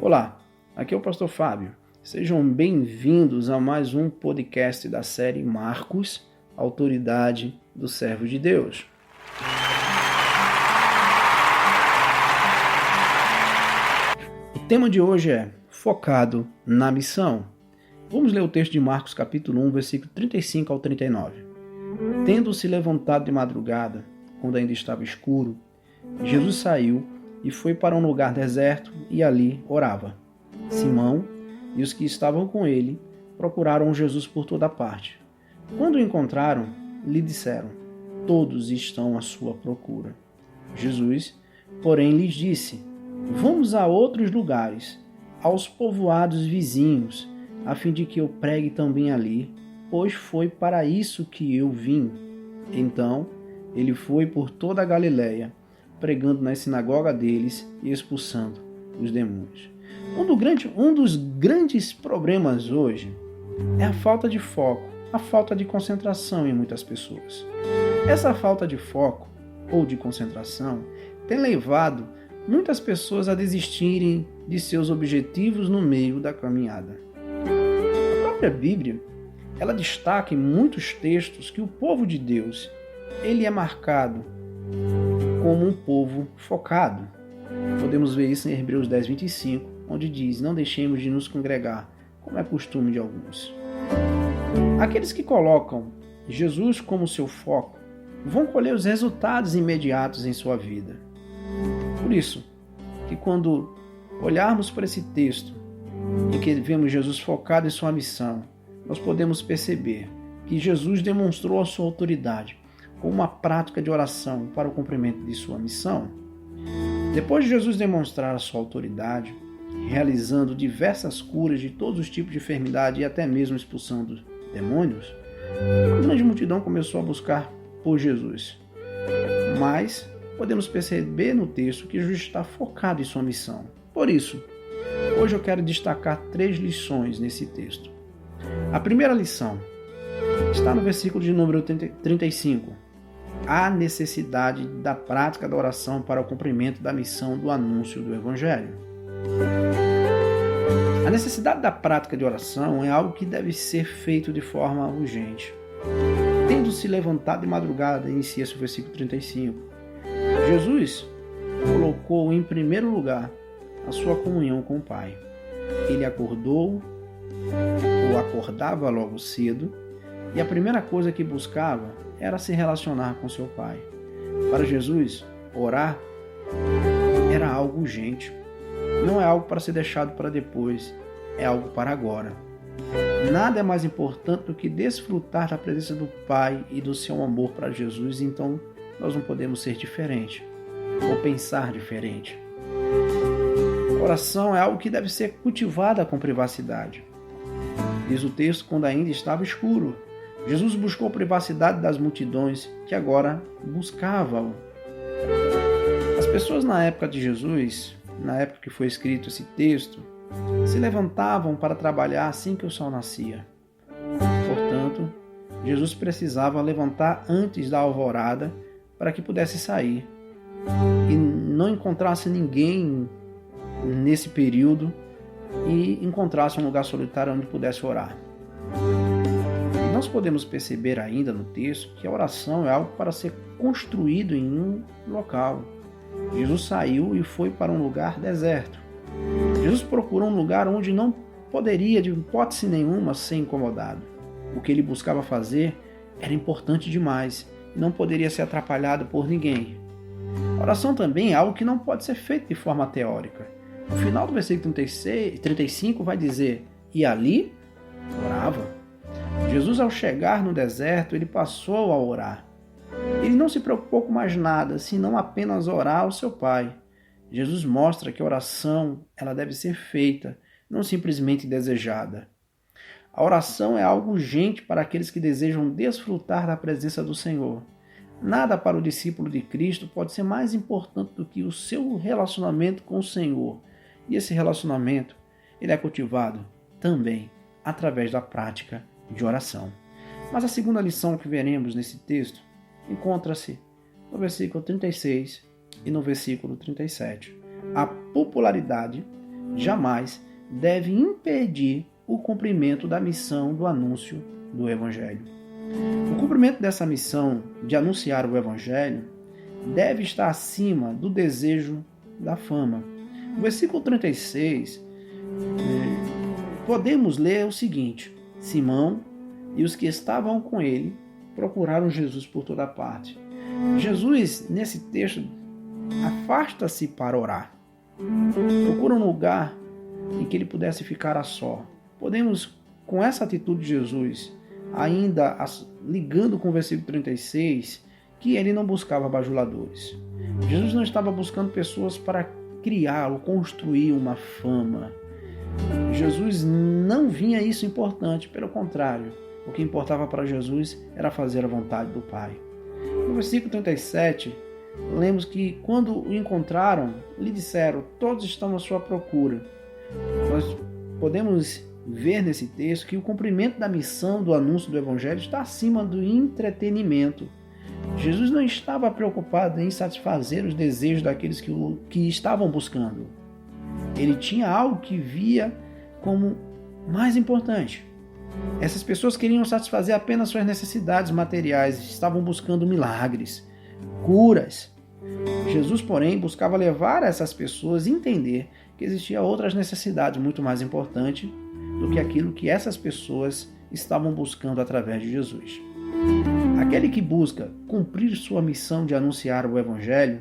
Olá, aqui é o Pastor Fábio. Sejam bem-vindos a mais um podcast da série Marcos, Autoridade do Servo de Deus. O tema de hoje é focado na missão. Vamos ler o texto de Marcos capítulo 1, versículo 35 ao 39. Tendo-se levantado de madrugada, quando ainda estava escuro, Jesus saiu e foi para um lugar deserto e ali orava. Simão e os que estavam com ele procuraram Jesus por toda parte. Quando o encontraram, lhe disseram: todos estão à sua procura. Jesus, porém, lhes disse: vamos a outros lugares, aos povoados vizinhos, a fim de que eu pregue também ali, pois foi para isso que eu vim. Então, ele foi por toda a Galiléia, pregando na sinagoga deles e expulsando os demônios. Um dos grandes problemas hoje é a falta de foco, a falta de concentração em muitas pessoas. Essa falta de foco ou de concentração tem levado muitas pessoas a desistirem de seus objetivos no meio da caminhada. A própria Bíblia, ela destaca em muitos textos que o povo de Deus, ele é marcado como um povo focado. Podemos ver isso em Hebreus 10, 25, onde diz: não deixemos de nos congregar, como é costume de alguns. Aqueles que colocam Jesus como seu foco vão colher os resultados imediatos em sua vida. Por isso, que quando olharmos para esse texto, em que vemos Jesus focado em sua missão, nós podemos perceber que Jesus demonstrou a sua autoridade com uma prática de oração para o cumprimento de sua missão. Depois de Jesus demonstrar a sua autoridade, realizando diversas curas de todos os tipos de enfermidade e até mesmo expulsando demônios, uma grande multidão começou a buscar por Jesus. Mas podemos perceber no texto que Jesus está focado em sua missão. Por isso, hoje eu quero destacar 3 lições nesse texto. A primeira lição está no versículo de número 35. A necessidade da prática da oração para o cumprimento da missão do anúncio do Evangelho. A necessidade da prática de oração é algo que deve ser feito de forma urgente. Tendo-se levantado de madrugada, inicia-se o versículo 35. Jesus colocou em primeiro lugar a sua comunhão com o Pai. Ele acordava logo cedo e a primeira coisa que buscava era se relacionar com seu Pai. Para Jesus, orar era algo urgente. Não é algo para ser deixado para depois, é algo para agora. Nada é mais importante do que desfrutar da presença do Pai e do seu amor para Jesus, então nós não podemos ser diferente ou pensar diferente. Oração é algo que deve ser cultivada com privacidade. Diz o texto: quando ainda estava escuro, Jesus buscou a privacidade das multidões que agora buscavam. As pessoas na época de Jesus, na época que foi escrito esse texto, se levantavam para trabalhar assim que o sol nascia. Portanto, Jesus precisava levantar antes da alvorada para que pudesse sair e não encontrasse ninguém nesse período e encontrasse um lugar solitário onde pudesse orar. Nós podemos perceber ainda no texto que a oração é algo para ser construído em um local. Jesus saiu e foi para um lugar deserto. Jesus procurou um lugar onde não poderia, de hipótese nenhuma, ser incomodado. O que ele buscava fazer era importante demais e não poderia ser atrapalhado por ninguém. A oração também é algo que não pode ser feito de forma teórica. No final do versículo 35 vai dizer: e ali orava. Jesus, ao chegar no deserto, ele passou a orar. Ele não se preocupou com mais nada, senão apenas orar ao seu Pai. Jesus mostra que a oração ela deve ser feita, não simplesmente desejada. A oração é algo urgente para aqueles que desejam desfrutar da presença do Senhor. Nada para o discípulo de Cristo pode ser mais importante do que o seu relacionamento com o Senhor. E esse relacionamento ele é cultivado também através da prática de oração. Mas a segunda lição que veremos nesse texto encontra-se no versículo 36 e no versículo 37. A popularidade jamais deve impedir o cumprimento da missão do anúncio do Evangelho. O cumprimento dessa missão de anunciar o Evangelho deve estar acima do desejo da fama. No versículo 36, podemos ler o seguinte: Simão e os que estavam com ele procuraram Jesus por toda parte. Jesus, nesse texto, afasta-se para orar. Procura um lugar em que ele pudesse ficar a só. Podemos, com essa atitude de Jesus, ainda ligando com o versículo 36, que ele não buscava bajuladores. Jesus não estava buscando pessoas para criar ou construir uma fama. Jesus não vinha isso importante, pelo contrário, o que importava para Jesus era fazer a vontade do Pai. No versículo 37, lemos que quando o encontraram, lhe disseram: todos estão à sua procura. Nós podemos ver nesse texto que o cumprimento da missão do anúncio do Evangelho está acima do entretenimento. Jesus não estava preocupado em satisfazer os desejos daqueles que estavam buscando. Ele tinha algo que via como mais importante. Essas pessoas queriam satisfazer apenas suas necessidades materiais, estavam buscando milagres, curas. Jesus, porém, buscava levar essas pessoas a entender que existiam outras necessidades muito mais importantes do que aquilo que essas pessoas estavam buscando através de Jesus. Aquele que busca cumprir sua missão de anunciar o Evangelho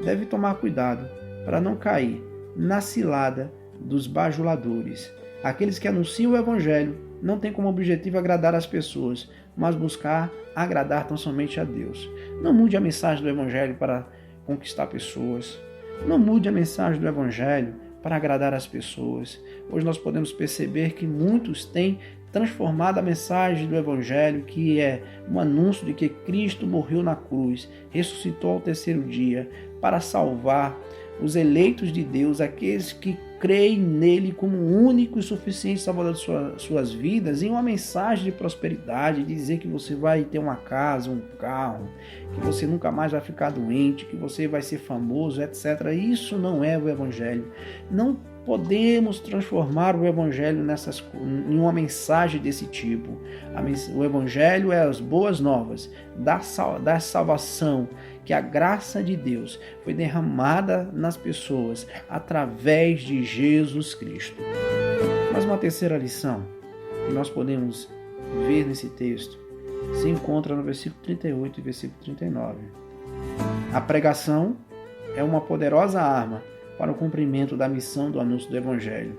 deve tomar cuidado para não cair na cilada dos bajuladores. Aqueles que anunciam o Evangelho não têm como objetivo agradar as pessoas, mas buscar agradar tão somente a Deus. Não mude a mensagem do Evangelho para conquistar pessoas. Não mude a mensagem do Evangelho para agradar as pessoas. Hoje nós podemos perceber que muitos têm transformado a mensagem do Evangelho, que é um anúncio de que Cristo morreu na cruz, ressuscitou ao terceiro dia, para salvar os eleitos de Deus, aqueles que creem nele como o único e suficiente salvador de suas vidas, em uma mensagem de prosperidade, dizer que você vai ter uma casa, um carro, que você nunca mais vai ficar doente, que você vai ser famoso, etc. Isso não é o Evangelho. Não podemos transformar o Evangelho em uma mensagem desse tipo. O Evangelho é as boas novas da salvação, que a graça de Deus foi derramada nas pessoas através de Jesus Cristo. Mas uma terceira lição que nós podemos ver nesse texto se encontra no versículo 38 e versículo 39. A pregação é uma poderosa arma para o cumprimento da missão do anúncio do Evangelho.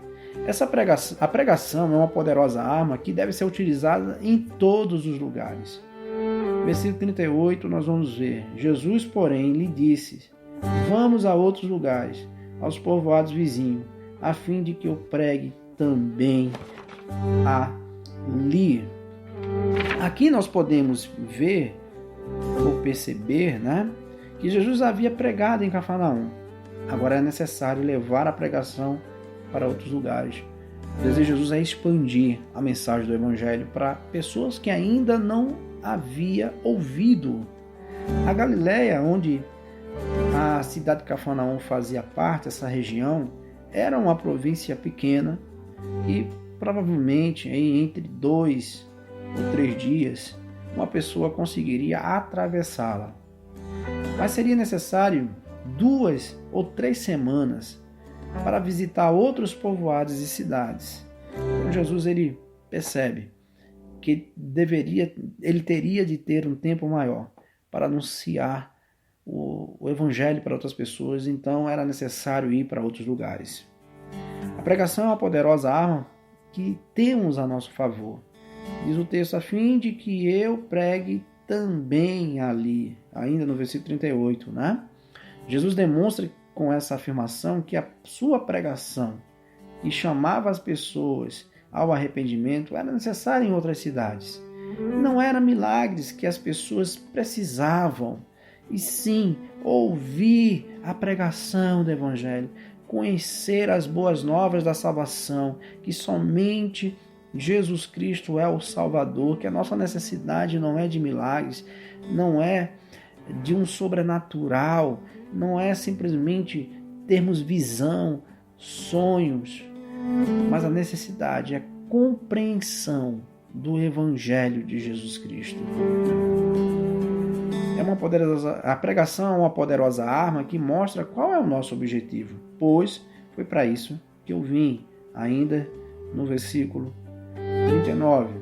A pregação é uma poderosa arma que deve ser utilizada em todos os lugares. Versículo 38 nós vamos ver: Jesus, porém, lhe disse: vamos a outros lugares, aos povoados vizinhos, a fim de que eu pregue também ali. Aqui nós podemos ver ou perceber, que Jesus havia pregado em Cafarnaum. Agora é necessário levar a pregação para outros lugares. O desejo de Jesus é expandir a mensagem do Evangelho para pessoas que ainda não havia ouvido. A Galileia, onde a cidade de Cafarnaum fazia parte, essa região, era uma província pequena e provavelmente entre 2 ou 3 dias uma pessoa conseguiria atravessá-la. Mas seria necessário 2 ou 3 semanas para visitar outros povoados e cidades. Então Jesus ele percebe que ele teria de ter um tempo maior para anunciar o Evangelho para outras pessoas, então era necessário ir para outros lugares. A pregação é uma poderosa arma que temos a nosso favor. Diz o texto, a fim de que eu pregue também ali, ainda no versículo 38, Jesus demonstra com essa afirmação que a sua pregação, que chamava as pessoas ao arrependimento, era necessária em outras cidades. Não eram milagres que as pessoas precisavam, e sim ouvir a pregação do Evangelho, conhecer as boas novas da salvação, que somente Jesus Cristo é o Salvador, que a nossa necessidade não é de milagres, não é de um sobrenatural, não é simplesmente termos visão sonhos, mas a necessidade é compreensão do Evangelho de Jesus Cristo. A pregação é uma poderosa arma que mostra qual é o nosso objetivo, pois foi para isso que eu vim, ainda no versículo 39.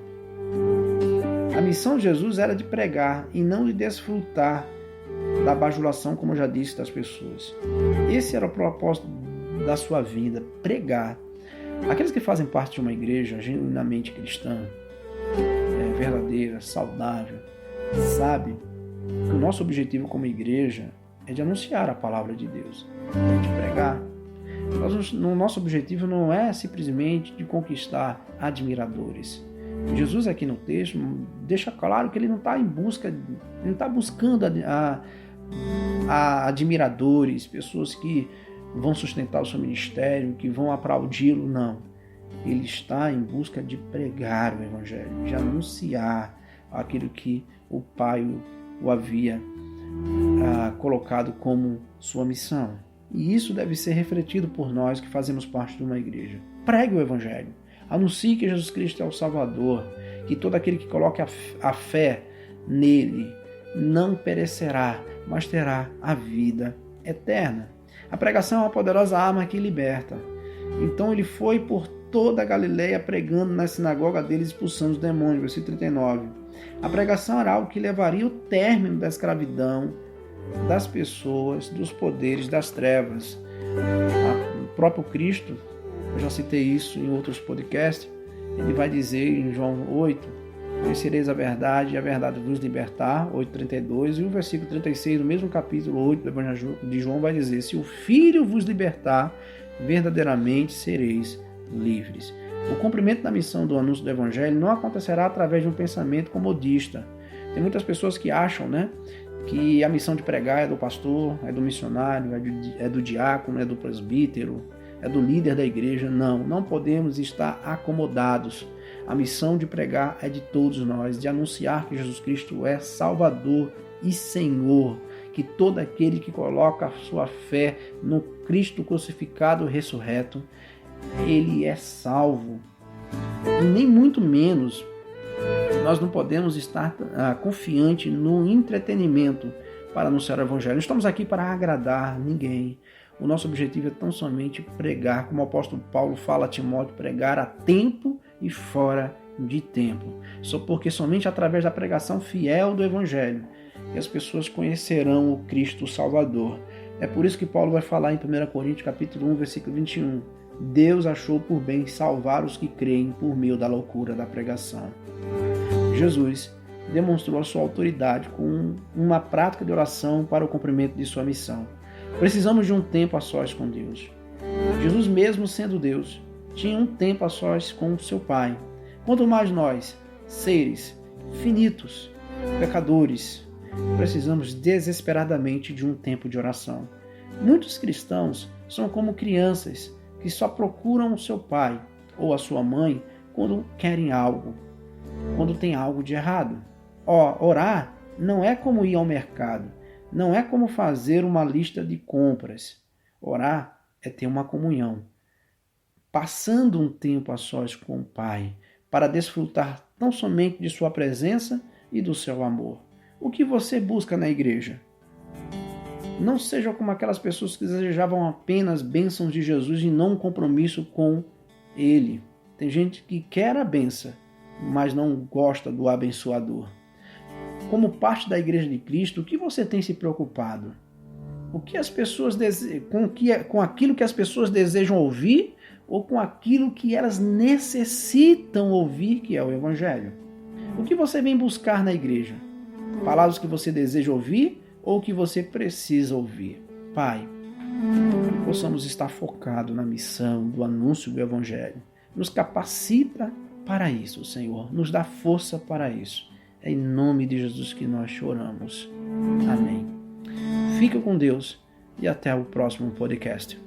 A missão de Jesus era de pregar e não de desfrutar da bajulação, como eu já disse, das pessoas. Esse era o propósito da sua vida, pregar. Aqueles que fazem parte de uma igreja genuinamente cristã, verdadeira, saudável, sabe que o nosso objetivo como igreja é de anunciar a palavra de Deus, é de pregar. O nosso objetivo não é simplesmente de conquistar admiradores. Jesus aqui no texto deixa claro que ele não está buscando admiradores, pessoas que vão sustentar o seu ministério, que vão aplaudi-lo, não. Ele está em busca de pregar o Evangelho, de anunciar aquilo que o Pai o havia colocado como sua missão. E isso deve ser refletido por nós que fazemos parte de uma igreja. Pregue o Evangelho. Anuncie que Jesus Cristo é o Salvador, que todo aquele que coloque a fé nele não perecerá, mas terá a vida eterna. A pregação é uma poderosa arma que liberta. Então ele foi por toda a Galileia pregando na sinagoga deles, expulsando os demônios. Versículo 39. A pregação era algo que levaria ao término da escravidão das pessoas, dos poderes, das trevas. O próprio Cristo, eu já citei isso em outros podcasts, ele vai dizer em João 8, conhecereis a verdade e a verdade vos libertar, 8,32, e o versículo 36 do mesmo capítulo 8 do Evangelho de João vai dizer, se o Filho vos libertar, verdadeiramente sereis livres. O cumprimento da missão do anúncio do Evangelho não acontecerá através de um pensamento comodista. Tem muitas pessoas que acham, que a missão de pregar é do pastor, é do missionário, é do diácono, é do presbítero, é do líder da igreja. Não podemos estar acomodados. A missão de pregar é de todos nós, de anunciar que Jesus Cristo é Salvador e Senhor, que todo aquele que coloca a sua fé no Cristo crucificado e ressurreto, ele é salvo. E nem muito menos nós não podemos estar confiantes no entretenimento para anunciar o Evangelho. Não estamos aqui para agradar ninguém. O nosso objetivo é tão somente pregar, como o apóstolo Paulo fala a Timóteo, pregar a tempo e fora de tempo. Só porque somente através da pregação fiel do Evangelho que as pessoas conhecerão o Cristo Salvador. É por isso que Paulo vai falar em 1 Coríntios capítulo 1, versículo 21. Deus achou por bem salvar os que creem por meio da loucura da pregação. Jesus demonstrou a sua autoridade com uma prática de oração para o cumprimento de sua missão. Precisamos de um tempo a sós com Deus. Jesus, mesmo sendo Deus, tinha um tempo a sós com o seu Pai. Quanto mais nós, seres finitos, pecadores, precisamos desesperadamente de um tempo de oração. Muitos cristãos são como crianças que só procuram o seu pai ou a sua mãe quando querem algo, quando tem algo de errado. Orar não é como ir ao mercado, não é como fazer uma lista de compras. Orar é ter uma comunhão, passando um tempo a sós com o Pai, para desfrutar tão somente de sua presença e do seu amor. O que você busca na igreja? Não seja como aquelas pessoas que desejavam apenas bênçãos de Jesus e não um compromisso com Ele. Tem gente que quer a bênção, mas não gosta do abençoador. Como parte da Igreja de Cristo, o que você tem se preocupado? O que as pessoas com aquilo que as pessoas desejam ouvir ou com aquilo que elas necessitam ouvir, que é o Evangelho? O que você vem buscar na igreja? Palavras que você deseja ouvir ou que você precisa ouvir? Pai, que possamos estar focados na missão do anúncio do Evangelho. Nos capacita para isso, Senhor. Nos dá força para isso. É em nome de Jesus que nós choramos. Amém. Fica com Deus e até o próximo podcast.